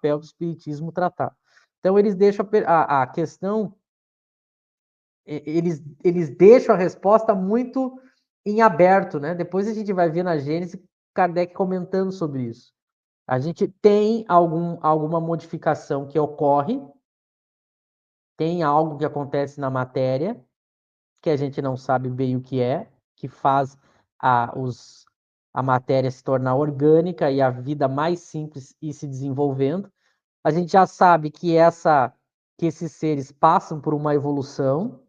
papel do espiritismo tratar. Então, eles deixam a questão, eles deixam a resposta muito em aberto, né? Depois a gente vai ver na Gênesis Kardec comentando sobre isso. A gente tem alguma modificação que ocorre, tem algo que acontece na matéria, que a gente não sabe bem o que faz a matéria se tornar orgânica e a vida mais simples ir se desenvolvendo. A gente já sabe que esses seres passam por uma evolução,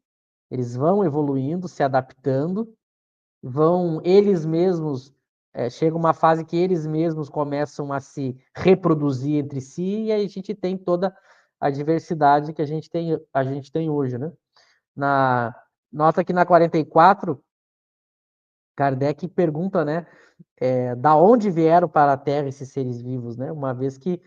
eles vão evoluindo, se adaptando, eles mesmos, chega uma fase que eles mesmos começam a se reproduzir entre si, e aí a gente tem toda a diversidade que a gente tem hoje, né? Nota que na 44, Kardec pergunta, né, da onde vieram para a Terra esses seres vivos, né? Uma vez que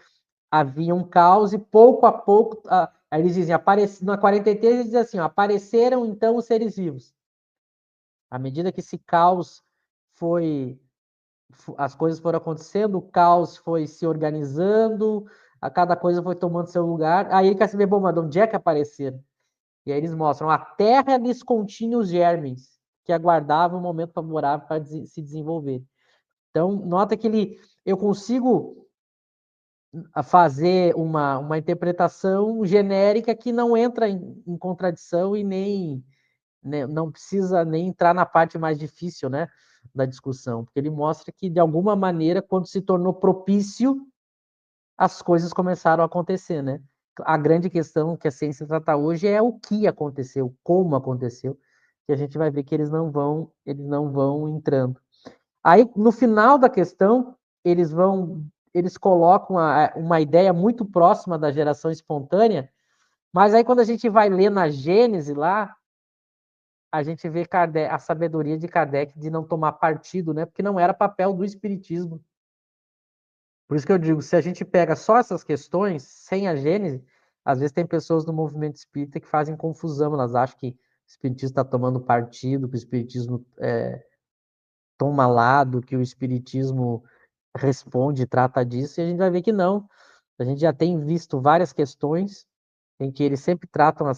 havia um caos e pouco a pouco, aí eles dizem, na 43 eles dizem assim, apareceram então os seres vivos. À medida que esse caos as coisas foram acontecendo, o caos foi se organizando, a cada coisa foi tomando seu lugar, aí ele quer saber, bom, mas de onde é que apareceram? E aí eles mostram, a terra lhes continha os germes, que aguardavam o momento favorável para se desenvolver. Então, nota que eu consigo fazer uma interpretação genérica que não entra em contradição e nem não precisa nem entrar na parte mais difícil, né, da discussão, porque ele mostra que, de alguma maneira, quando se tornou propício, as coisas começaram a acontecer, né? A grande questão que a ciência trata hoje é o que aconteceu, como aconteceu, que a gente vai ver que eles não vão entrando. Aí, no final da questão, eles colocam uma ideia muito próxima da geração espontânea, mas aí quando a gente vai ler na Gênese lá, a gente vê a sabedoria de Kardec de não tomar partido, né? Porque não era papel do espiritismo. Por isso que eu digo, se a gente pega só essas questões, sem a Gênese, às vezes tem pessoas no movimento espírita que fazem confusão, elas acham que o espiritismo está tomando partido, que o espiritismo toma lado, que o espiritismo responde, trata disso, e a gente vai ver que não. A gente já tem visto várias questões em que eles sempre tratam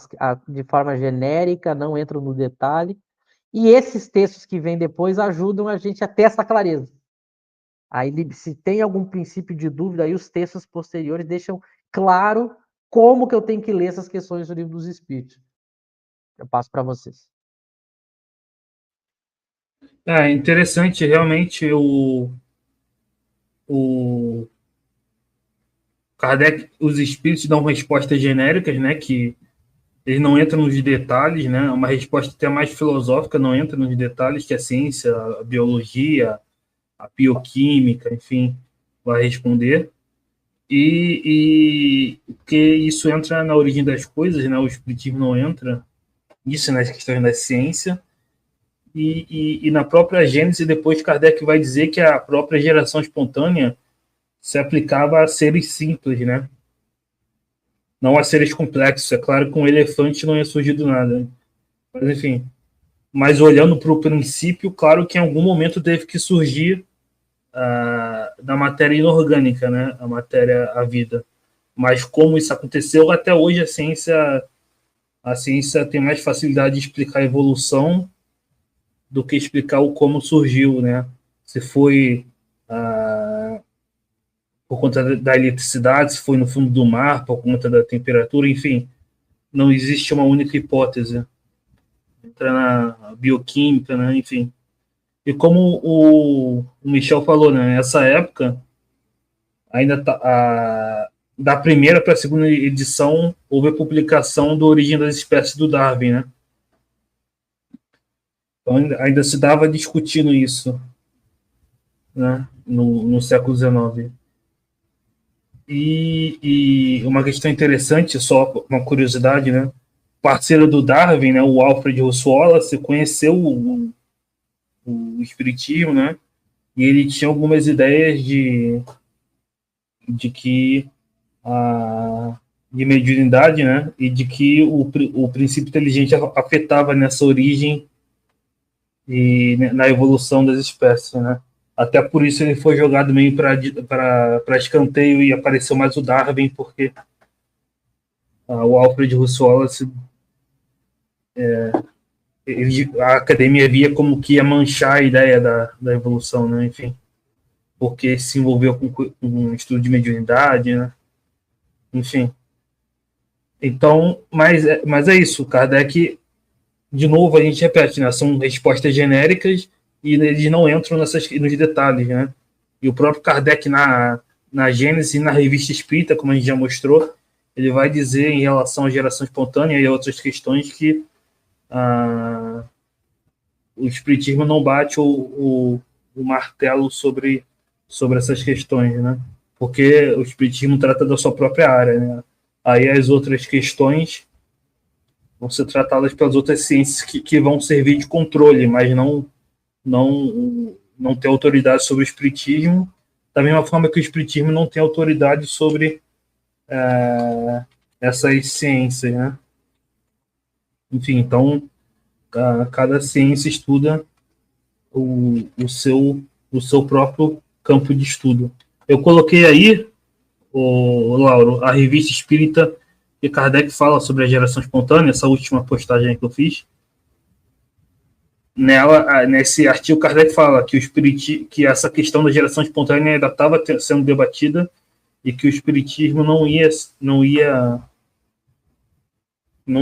de forma genérica, não entram no detalhe, e esses textos que vêm depois ajudam a gente a ter essa clareza. Aí, se tem algum princípio de dúvida, aí os textos posteriores deixam claro como que eu tenho que ler essas questões do Livro dos Espíritos. Eu passo para vocês. É interessante, realmente, o Kardec, os espíritos dão respostas genéricas, né, que eles não entram nos detalhes, né, uma resposta até mais filosófica, não entra nos detalhes que a ciência, a biologia, a bioquímica, enfim, vai responder. Que isso entra na origem das coisas, né, o espiritismo não entra nisso, nas questões da ciência, e na própria Gênese, depois Kardec vai dizer que a própria geração espontânea se aplicava a seres simples, né? Não a seres complexos. É claro que um elefante não ia surgir do nada. Mas, enfim. Mas olhando para o princípio, claro que em algum momento teve que surgir da matéria inorgânica, né? A matéria, a vida. Mas como isso aconteceu, até hoje a ciência tem mais facilidade de explicar a evolução do que explicar o como surgiu, né? Se foi por conta da eletricidade, se foi no fundo do mar, por conta da temperatura, enfim, não existe uma única hipótese. Entra na bioquímica, né? Enfim. E como o Michel falou, né? Nessa época, ainda da primeira para a segunda edição, houve a publicação do Origem das Espécies do Darwin, né? Então ainda se dava discutindo isso, né? No século XIX. E uma questão interessante, só uma curiosidade, né? Parceiro do Darwin, né? O Alfred Russel Wallace conheceu o espiritismo, né? E ele tinha algumas ideias de que de mediunidade, né? E de que o princípio inteligente afetava nessa origem e na evolução das espécies, né? Até por isso ele foi jogado meio para escanteio e apareceu mais o Darwin, porque o Alfred Russel Wallace, a academia via como que ia manchar a ideia da evolução, né? Enfim, porque se envolveu com um estudo de mediunidade, né? Enfim. Então, mas é isso, Kardec, de novo, a gente repete, né? São respostas genéricas e eles não entram nos detalhes, né? E o próprio Kardec, na Gênese e na Revista Espírita, como a gente já mostrou, ele vai dizer em relação à geração espontânea e outras questões que o Espiritismo não bate o martelo sobre essas questões, né? Porque o Espiritismo trata da sua própria área, né? Aí as outras questões vão ser tratadas pelas outras ciências que vão servir de controle, mas não ter autoridade sobre o Espiritismo, da mesma forma que o Espiritismo não tem autoridade sobre essas ciências, né? Enfim, então, cada ciência estuda o seu próprio campo de estudo. Eu coloquei aí, Lauro, a Revista Espírita, que Kardec fala sobre a geração espontânea, essa última postagem que eu fiz. Nesse artigo, Kardec fala que essa questão da geração espontânea ainda estava sendo debatida e que o espiritismo não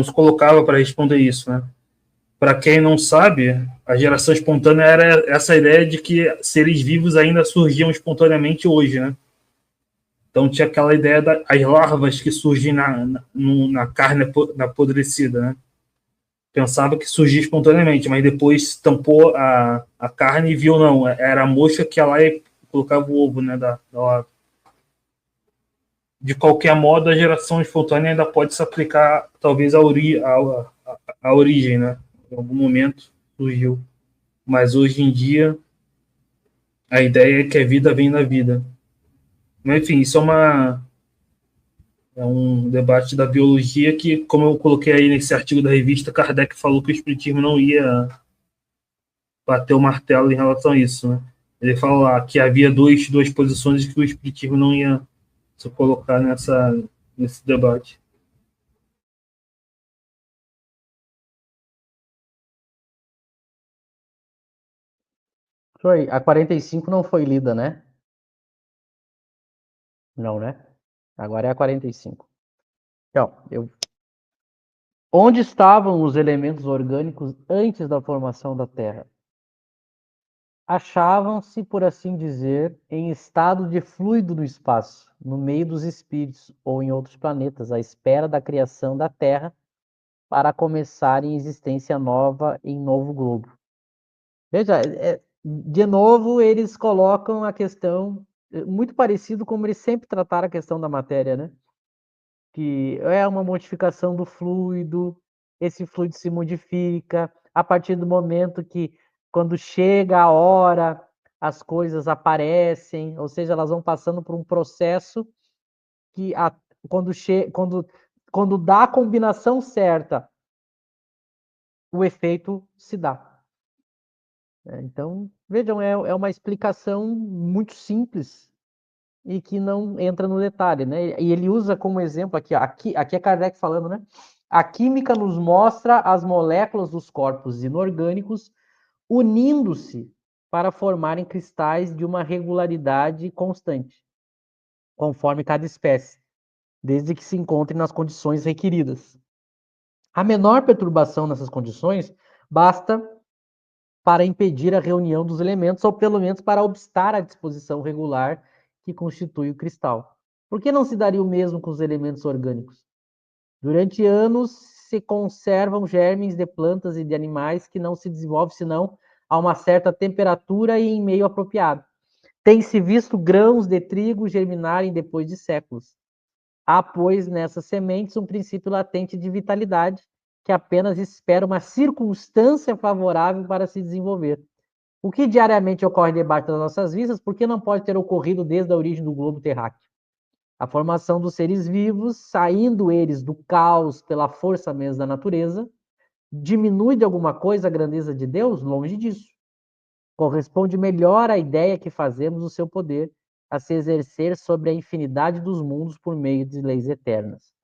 se colocava para responder isso, né? Para quem não sabe, a geração espontânea era essa ideia de que seres vivos ainda surgiam espontaneamente hoje, né? Então tinha aquela ideia das larvas que surgem na carne apodrecida, né? Pensava que surgia espontaneamente, mas depois tampou a carne e viu, não, era a mosca que ia lá e colocava o ovo, né, da larva. De qualquer modo, a geração espontânea ainda pode se aplicar, talvez, à origem, né? Em algum momento surgiu. Mas hoje em dia, a ideia é que a vida vem da vida. Mas, enfim, isso é um debate da biologia que, como eu coloquei aí nesse artigo da revista, Kardec falou que o espiritismo não ia bater o martelo em relação a isso, né? Ele fala lá que havia duas posições e que o espiritismo não ia se colocar nesse debate. Foi, a 45 não foi lida, né? Não, né? Agora é a 45. Então, onde estavam os elementos orgânicos antes da formação da Terra? Achavam-se, por assim dizer, em estado de fluido no espaço, no meio dos espíritos ou em outros planetas, à espera da criação da Terra para começar em existência nova em novo globo. Veja, de novo, eles colocam a questão muito parecido como eles sempre trataram a questão da matéria, né? Que é uma modificação do fluido, esse fluido se modifica a partir do momento que, quando chega a hora, as coisas aparecem, ou seja, elas vão passando por um processo que, quando dá a combinação certa, o efeito se dá. Então, vejam, é uma explicação muito simples e que não entra no detalhe, né? E ele usa como exemplo aqui é Kardec falando, né? A química nos mostra as moléculas dos corpos inorgânicos unindo-se para formarem cristais de uma regularidade constante, conforme cada espécie, desde que se encontrem nas condições requeridas. A menor perturbação nessas condições basta para impedir a reunião dos elementos, ou pelo menos para obstar a disposição regular que constitui o cristal. Por que não se daria o mesmo com os elementos orgânicos? Durante anos se conservam germes de plantas e de animais que não se desenvolvem senão a uma certa temperatura e em meio apropriado. Tem-se visto grãos de trigo germinarem depois de séculos. Há, pois, nessas sementes um princípio latente de vitalidade que apenas espera uma circunstância favorável para se desenvolver. O que diariamente ocorre debaixo das nossas vistas, por que não pode ter ocorrido desde a origem do globo terráqueo? A formação dos seres vivos, saindo eles do caos pela força mesmo da natureza, diminui de alguma coisa a grandeza de Deus? Longe disso. corresponde melhor à ideia que fazemos do seu poder a se exercer sobre a infinidade dos mundos por meio de leis eternas.